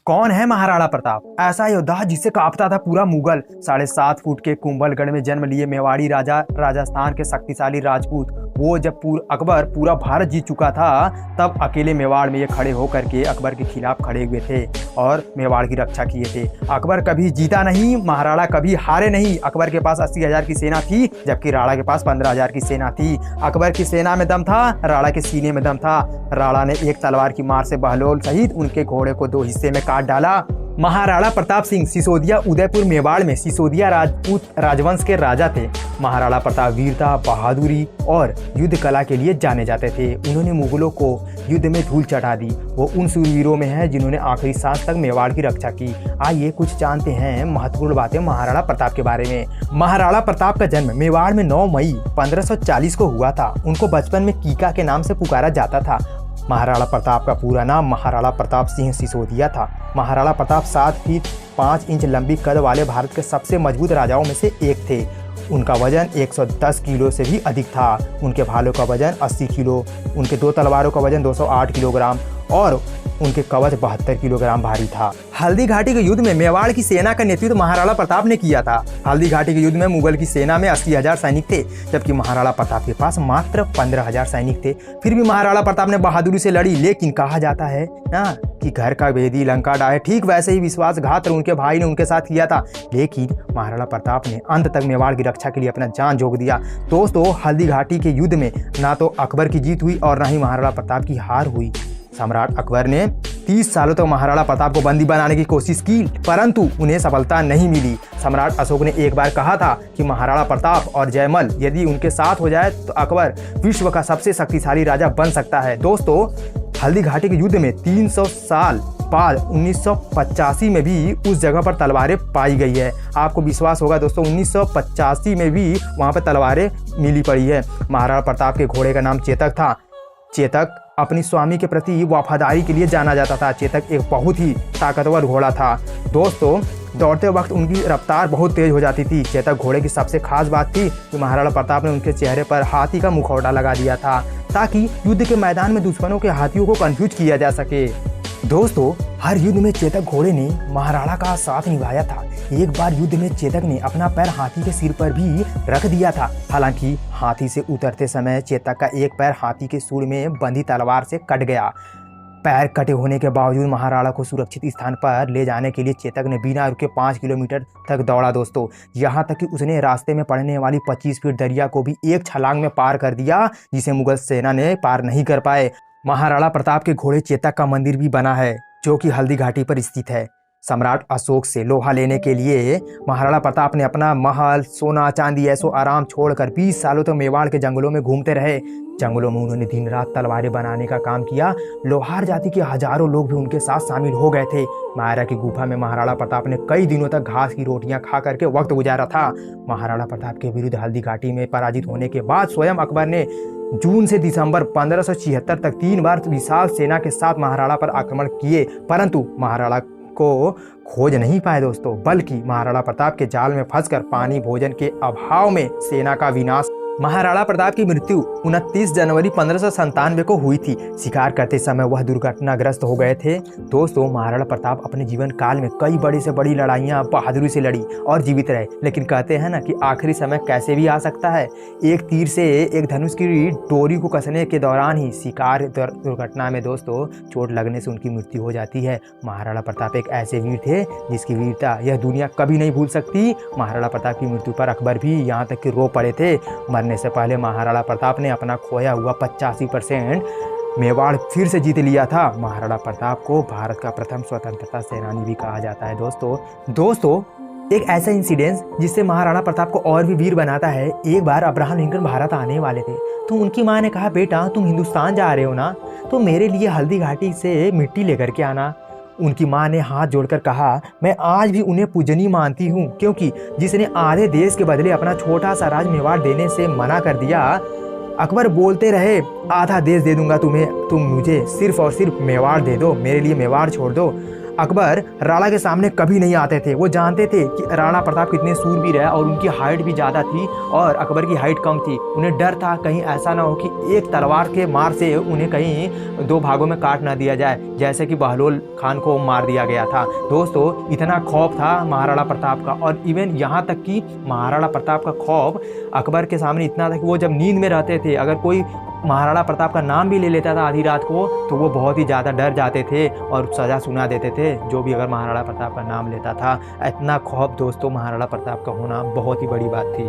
कौन है महाराणा प्रताप? ऐसा योद्धा जिससे कांपता था पूरा मुगल। 7.5 फुट के कुंभलगढ़ में जन्म लिए मेवाड़ी राजा, राजस्थान के शक्तिशाली राजपूत। वो जब अकबर पूरा भारत जीत चुका था तब अकेले मेवाड़ में ये खड़े होकर के अकबर के खिलाफ खड़े हुए थे और मेवाड़ की रक्षा किए थे। अकबर कभी जीता नहीं, महाराणा कभी हारे नहीं। अकबर के पास 80,000 की सेना थी जबकि राणा के पास 15,000 की सेना थी। अकबर की सेना में दम था, राणा के सीने में दम था। राणा ने एक तलवार की मार से बहलोल सहित उनके घोड़े को 2 हिस्से में काट डाला। महाराणा प्रताप सिंह सिसोदिया उदयपुर मेवाड़ में सिसोदिया राजपूत राजवंश के राजा थे। महाराणा प्रताप वीरता, बहादुरी और युद्ध कला के लिए जाने जाते थे। उन्होंने मुगलों को युद्ध में धूल चढ़ा दी। वो उन सूरवीरों में है जिन्होंने आखिरी सांस तक मेवाड़ की रक्षा की। आइए कुछ जानते हैं महत्वपूर्ण बातें महाराणा प्रताप के बारे में। महाराणा प्रताप का जन्म मेवाड़ में 9 मई 1540 को हुआ था। उनको बचपन में कीका के नाम से पुकारा जाता था। महाराणा प्रताप का पूरा नाम महाराणा प्रताप सिंह सिसोदिया था। महाराणा प्रताप 7 फीट 5 इंच लंबी कद वाले भारत के सबसे मजबूत राजाओं में से एक थे। उनका वजन 110 किलो से भी अधिक था। उनके भालों का वजन 80 किलो, उनके 2 तलवारों का वजन 208 किलोग्राम और उनके कवच 72 किलोग्राम भारी था। हल्दी घाटी के युद्ध में मेवाड़ की सेना का नेतृत्व महाराणा प्रताप ने किया था। हल्दी घाटी के युद्ध में मुगल की सेना में 80,000 सैनिक थे जबकि महाराणा प्रताप के पास मात्र 15,000 सैनिक थे। फिर भी महाराणा प्रताप ने बहादुरी से लड़ी। लेकिन कहा जाता है ना कि घर का भेदी लंका डाहे, ठीक वैसे ही विश्वासघात उनके भाई ने उनके साथ किया था। लेकिन महाराणा प्रताप ने अंत तक मेवाड़ की रक्षा के लिए अपना जान झोंक दिया। दोस्तों, हल्दी घाटी के युद्ध में ना तो अकबर की जीत हुई और ना ही महाराणा प्रताप की हार हुई। सम्राट अकबर ने 30 सालों तक महाराणा प्रताप को बंदी बनाने की कोशिश की परंतु उन्हें सफलता नहीं मिली। सम्राट अशोक ने एक बार कहा था कि महाराणा प्रताप और जयमल यदि उनके साथ हो जाए तो अकबर विश्व का सबसे शक्तिशाली राजा बन सकता है। दोस्तों, हल्दी घाटी के युद्ध में 300 साल बाद 1985 में भी उस जगह पर तलवारें पाई गई है। आपको विश्वास होगा दोस्तों, 1985 में भी वहां पर तलवारें मिली पड़ी है। महाराणा प्रताप के घोड़े का नाम चेतक था। चेतक अपनी स्वामी के प्रति वफादारी के लिए जाना जाता था। चेतक एक बहुत ही ताकतवर घोड़ा था। दोस्तों, दौड़ते वक्त उनकी रफ्तार बहुत तेज हो जाती थी। चेतक घोड़े की सबसे खास बात थी कि महाराणा प्रताप ने उनके चेहरे पर हाथी का मुखौटा लगा दिया था ताकि युद्ध के मैदान में दुश्मनों के हाथियों को कंफ्यूज किया जा सके। दोस्तों, हर युद्ध में चेतक घोड़े ने महाराणा का साथ निभाया था। एक बार युद्ध में चेतक ने अपना पैर हाथी के सिर पर भी रख दिया था। हालांकि हाथी से उतरते समय चेतक का एक पैर हाथी के सूंड में बंधी तलवार से कट गया। पैर कटे होने के बावजूद महाराणा को सुरक्षित स्थान पर ले जाने के लिए चेतक ने बिना रुके 5 किलोमीटर तक दौड़ा। दोस्तों, यहाँ तक कि उसने रास्ते में पड़ने वाली 25 फीट दरिया को भी एक छलांग में पार कर दिया जिसे मुगल सेना ने पार नहीं कर पाए। महाराणा प्रताप के घोड़े चेतक का मंदिर भी बना है जो कि हल्दी घाटी पर स्थित है। सम्राट अशोक से लोहा लेने के लिए महाराणा प्रताप ने अपना महल, सोना चांदी, ऐशो आराम छोड़कर 20 सालों तक मेवाड़ के जंगलों में घूमते रहे। जंगलों में उन्होंने दिन रात तलवारें बनाने का काम किया। लोहार जाति के हजारों लोग भी उनके साथ शामिल हो गए थे। मायरा की गुफा में महाराणा प्रताप ने कई दिनों तक घास की रोटियां खा करके वक्त गुजारा था। महाराणा प्रताप के विरुद्ध हल्दी घाटी में पराजित होने के बाद स्वयं अकबर ने जून से दिसंबर 1576 तक 3 बार विशाल सेना के साथ महाराणा पर आक्रमण किए परंतु महाराणा को खोज नहीं पाए दोस्तों, बल्कि महाराणा प्रताप के जाल में फंसकर पानी भोजन के अभाव में सेना का विनाश। महाराणा प्रताप की मृत्यु 29 जनवरी 1597 को हुई थी। शिकार करते समय वह दुर्घटनाग्रस्त हो गए थे। दोस्तों, महाराणा प्रताप अपने जीवन काल में कई बड़ी से बड़ी लड़ाइयाँ बहादुरी से लड़ी और जीवित रहे। लेकिन कहते हैं ना कि आखिरी समय कैसे भी आ सकता है। एक तीर से एक धनुष की डोरी को कसने के दौरान ही शिकार दुर्घटना में दोस्तों चोट लगने से उनकी मृत्यु हो जाती है। महाराणा प्रताप एक ऐसे वीर थे जिसकी वीरता यह दुनिया कभी नहीं भूल सकती। महाराणा प्रताप की मृत्यु पर अकबर भी यहाँ तक कि रो पड़े थे। मरने से पहले महाराणा प्रताप ने अपना खोया हुआ 85% मेवाड़ फिर से जीत लिया था। महाराणा प्रताप को भारत का प्रथम स्वतंत्रता सेनानी भी कहा जाता है। दोस्तों, एक ऐसा इंसिडेंस जिससे महाराणा प्रताप को और भी वीर बनाता है। एक बार अब्राहम लिंकन भारत आने वाले थे तो उनकी माँ ने कहा, बेटा तुम हिंदुस्तान जा रहे हो ना, तो मेरे लिए हल्दी घाटी से मिट्टी लेकर के आना। उनकी माँ ने हाथ जोड़कर कहा, मैं आज भी उन्हें पूजनीय मानती हूँ क्योंकि जिसने आधे देश के बदले अपना छोटा सा राज मेवाड़ देने से मना कर दिया। अकबर बोलते रहे, आधा देश दे दूंगा तुम्हें, तुम मुझे सिर्फ और सिर्फ मेवाड़ दे दो, मेरे लिए मेवाड़ छोड़ दो। अकबर राणा के सामने कभी नहीं आते थे। वो जानते थे कि राणा प्रताप कितने सूरवीर है और उनकी हाइट भी ज़्यादा थी और अकबर की हाइट कम थी। उन्हें डर था कहीं ऐसा ना हो कि एक तलवार के मार से उन्हें कहीं दो भागों में काट ना दिया जाए, जैसे कि बहलोल खान को मार दिया गया था। दोस्तों, इतना खौफ था महाराणा प्रताप का, और इवन यहाँ तक कि महाराणा प्रताप का खौफ अकबर के सामने इतना था कि वो जब नींद में रहते थे, अगर कोई महाराणा प्रताप का नाम भी ले लेता था आधी रात को, तो वो बहुत ही ज़्यादा डर जाते थे और सज़ा सुना देते थे जो भी अगर महाराणा प्रताप का नाम लेता था। इतना खौफ दोस्तों महाराणा प्रताप का होना बहुत ही बड़ी बात थी।